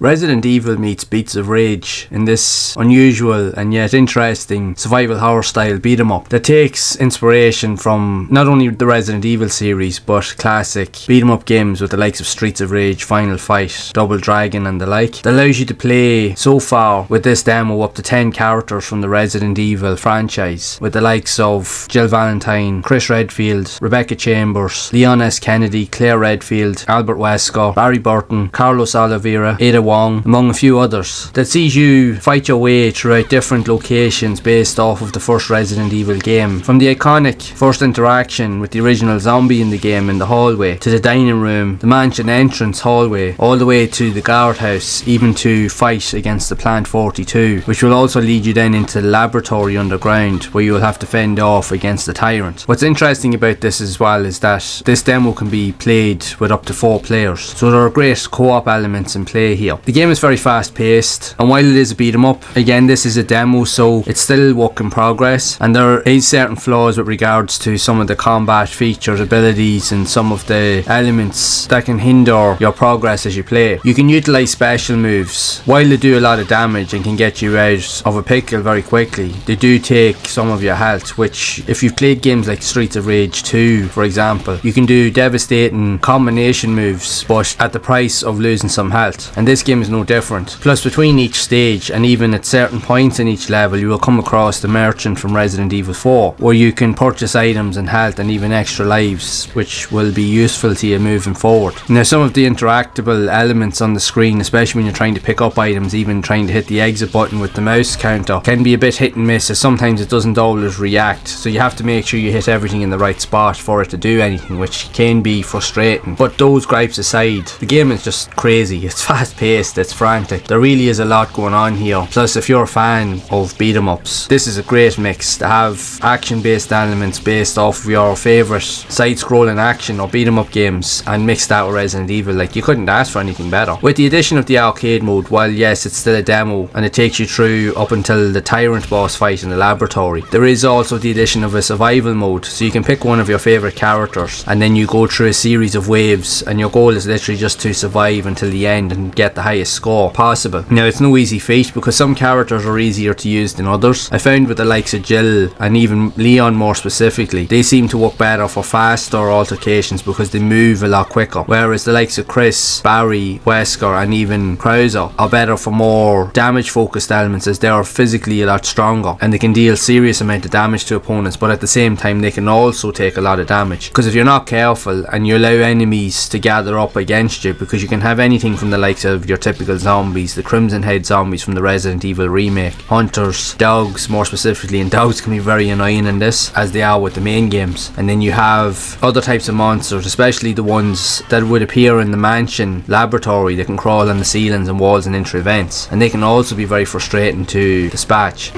Resident Evil meets Beats of Rage in this unusual and yet interesting survival horror style beat 'em up that takes inspiration from not only the Resident Evil series but classic beat 'em up games with the likes of Streets of Rage, Final Fight, Double Dragon and the like. That allows you to play so far with this demo up to 10 characters from the Resident Evil franchise, with the likes of Jill Valentine, Chris Redfield, Rebecca Chambers, Leon S. Kennedy, Claire Redfield, Albert Wesker, Barry Burton, Carlos Oliveira, Ada Wong, among a few others, that sees you fight your way throughout different locations based off of the first Resident Evil game. From the iconic first interaction with the original zombie in the game in the hallway, to the dining room, the mansion entrance hallway, all the way to the guardhouse, even to fight against the Plant 42, which will also lead you then into the laboratory underground, where you will have to fend off against the tyrant. What's interesting about this as well is that this demo can be played with up to 4 players, so there are great co-op elements in play here. The game is very fast paced, and while it is a beat 'em up, again this is a demo, so it's still work in progress, and there is certain flaws with regards to some of the combat features, abilities and some of the elements that can hinder your progress as you play. You can utilise special moves. While they do a lot of damage and can get you out of a pickle very quickly, they do take some of your health, which if you've played games like Streets of Rage 2 for example, you can do devastating combination moves but at the price of losing some health, and this game is no different. Plus, between each stage and even at certain points in each level, you will come across the merchant from Resident Evil 4, where you can purchase items and health and even extra lives, which will be useful to you moving forward. Now, some of the interactable elements on the screen, especially when you're trying to pick up items, even trying to hit the exit button with the mouse counter, can be a bit hit and miss, as sometimes it doesn't always react, so you have to make sure you hit everything in the right spot for it to do anything, which can be frustrating. But those gripes aside, the game is just crazy. It's fast paced, it's frantic, there really is a lot going on here. Plus, if you're a fan of beat 'em ups, this is a great mix to have action based elements based off of your favourite side scrolling action or beat 'em up games and mix that with Resident Evil. Like, you couldn't ask for anything better. With the addition of the arcade mode, while yes it's still a demo and it takes you through up until the tyrant boss fight in the laboratory, there is also the addition of a survival mode, so you can pick one of your favourite characters and then you go through a series of waves, and your goal is literally just to survive until the end and get the highest score possible. Now, it's no easy feat because some characters are easier to use than others. I found with the likes of Jill and even Leon more specifically, they seem to work better for faster altercations because they move a lot quicker, whereas the likes of Chris, Barry, Wesker and even Krauser are better for more damage focused elements, as they are physically a lot stronger and they can deal serious amount of damage to opponents, but at the same time they can also take a lot of damage, because if you're not careful and you allow enemies to gather up against you, because you can have anything from the likes of your typical zombies, the Crimson Head zombies from the Resident Evil remake, hunters, dogs more specifically, and dogs can be very annoying in this as they are with the main games. And then you have other types of monsters, especially the ones that would appear in the mansion laboratory that can crawl on the ceilings and walls and enter vents, and they can also be very frustrating to dispatch.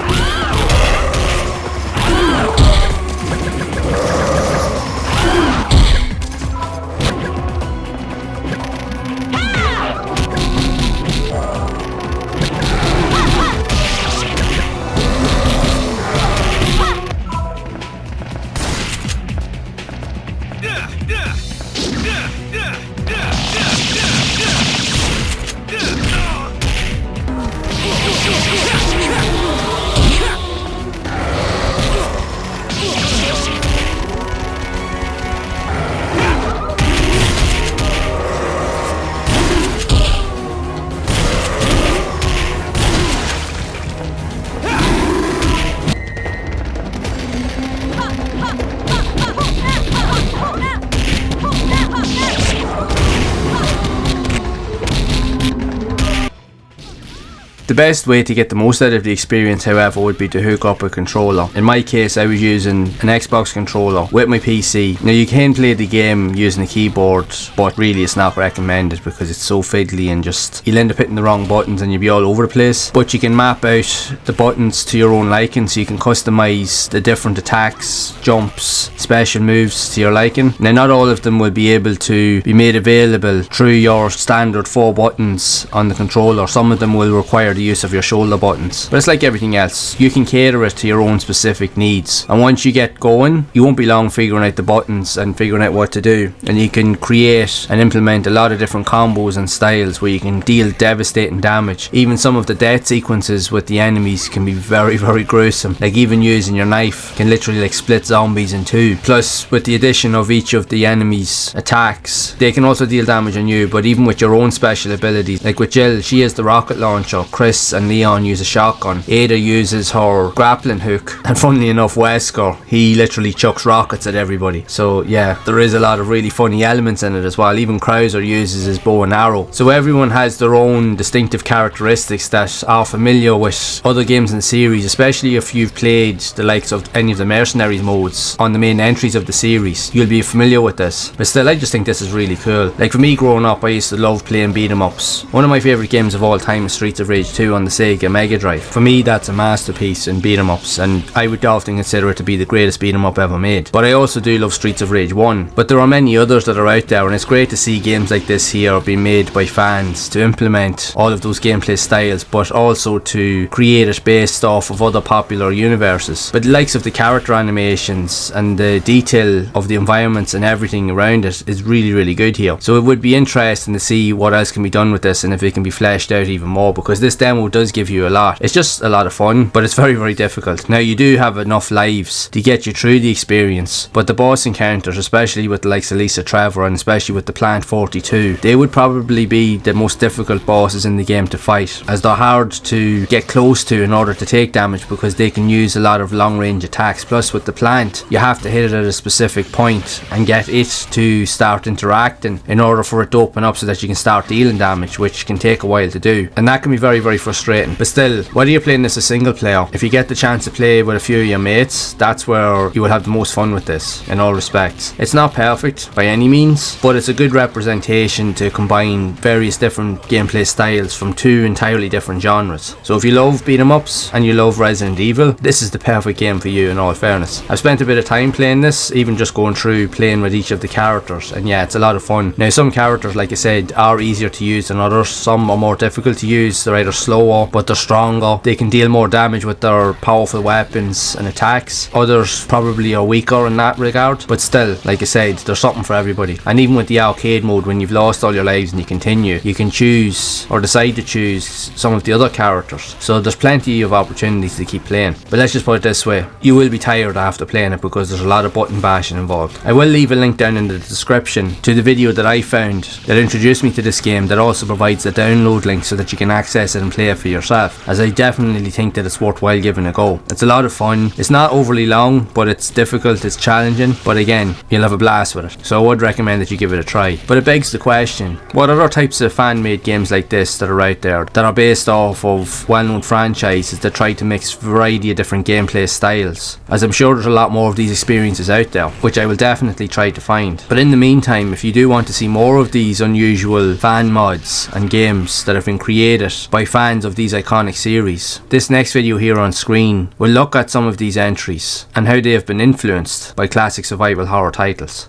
The best way to get the most out of the experience, however, would be to hook up a controller. In my case, I was using an Xbox controller with my PC. Now, you can play the game using a keyboard, but really it's not recommended because it's so fiddly and just you'll end up hitting the wrong buttons and you'll be all over the place. But you can map out the buttons to your own liking, so you can customize the different attacks, jumps, special moves to your liking. Now, not all of them will be able to be made available through your standard 4 buttons on the controller. Some of them will require require the use of your shoulder buttons. But it's like everything else, you can cater it to your own specific needs, and once you get going, you won't be long figuring out the buttons and figuring out what to do, and you can create and implement a lot of different combos and styles where you can deal devastating damage. Even some of the death sequences with the enemies can be very, very gruesome. Like even using your knife can literally like split zombies in two. Plus, with the addition of each of the enemies' attacks, they can also deal damage on you, but even with your own special abilities. Like with Jill, she has the rocket launcher, Chris and Leon use a shotgun, Ada uses her grappling hook, and funnily enough Wesker, he literally chucks rockets at everybody. So yeah, there is a lot of really funny elements in it as well. Even Krauser uses his bow and arrow. So everyone has their own distinctive characteristics that are familiar with other games in the series, especially if you've played the likes of any of the Mercenaries modes on the main entries of the series. You'll be familiar with this. But still, I just think this is really cool. Like for me growing up, I used to love playing beat 'em ups. One of my favourite games of all time is Streets of Rage 2 on the Sega Mega Drive. For me, that's a masterpiece in beat 'em ups, and I would often consider it to be the greatest beat 'em up ever made. But I also do love Streets of Rage 1. But there are many others that are out there, and it's great to see games like this here being made by fans to implement all of those gameplay styles, but also to create it based off of other popular universes. But the likes of the character animations and the detail of the environments and everything around it is really, really good here. So it would be interesting to see what else can be done with this and if it can be fleshed out even more, because this demo does give you a lot. It's just a lot of fun, but it's very, very difficult. Now you do have enough lives to get you through the experience, but the boss encounters, especially with the likes of Lisa Trevor and especially with the Plant 42, they would probably be the most difficult bosses in the game to fight, as they're hard to get close to in order to take damage because they can use a lot of long range attacks. Plus with the plant, you have to hit it at a specific point and get it to start interacting in order for it to open up so that you can start dealing damage, which can take a while to do, and that can be very, very frustrating. But still, whether you're playing this as single player, if you get the chance to play with a few of your mates, that's where you will have the most fun with this in all respects. It's not perfect by any means, but it's a good representation to combine various different gameplay styles from two entirely different genres. So if you love beat 'em ups and you love Resident Evil, this is the perfect game for you in all fairness. I've spent a bit of time playing this, even just going through playing with each of the characters, and yeah, it's a lot of fun. Now some characters, like I said, are easier to use than others. Some are more difficult to use. They're either slower, but they're stronger. They can deal more damage with their powerful weapons and attacks. Others probably are weaker in that regard, but still, like I said, there's something for everybody. And even with the arcade mode, when you've lost all your lives and you continue, you can choose or decide to choose some of the other characters. So there's plenty of opportunities to keep playing. But let's just put it this way, you will be tired after playing it because there's a lot of button bashing involved. I will leave a link down in the description to the video that I found that introduced me to this game, that also provides a download link so that you can access it and play it for yourself, as I definitely think that it's worthwhile giving a go. It's a lot of fun. It's not overly long, but it's difficult, it's challenging, but again, you'll have a blast with it. So I would recommend that you give it a try. But it begs the question, what other types of fan-made games like this that are out there that are based off of well-known franchises that try to mix a variety of different gameplay styles? As I'm sure there's a lot more of these experiences out there, which I will definitely try to find. But in the meantime, if you do want to see more of these unusual fan mods and games that have been created by fans of these iconic series, this next video here on screen will look at some of these entries and how they have been influenced by classic survival horror titles.